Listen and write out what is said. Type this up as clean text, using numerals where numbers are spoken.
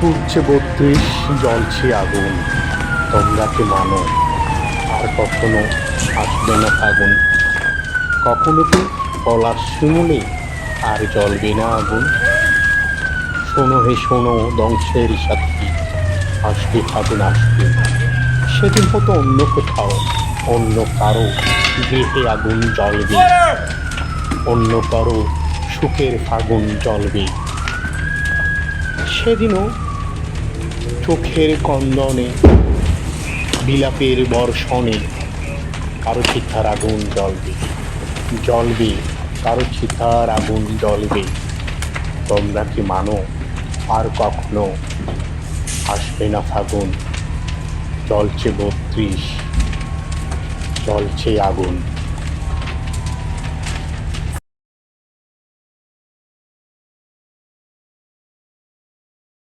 উঠছে ৩২, জ্বলছে আগুন। তোমরা কি মানো আর কখনো আসবে না ফাগুন? কখনো কি পলাশ শিমুলে আর জ্বলবে না আগুন? শোনো হে শোনো, ধ্বংসের সাথী, আসবে ফাগুন আসবে। সেদিন হয়তো অন্য কোথাও, অন্য কারো গৃহে আগুন জ্বলবে, অন্য কারো সুখের ফাগুন জ্বলবে। সেদিনও চোখের কন্দনে, বিলাপের বর্ষণে কারো চিতার আগুন জ্বলবে, জ্বলবে, কারো চিতার আগুন জ্বলবে। তোমরা কি মানো আর কখনো আসবে না ফাগুন? জ্বলছে ৩২, জ্বলছে আগুন।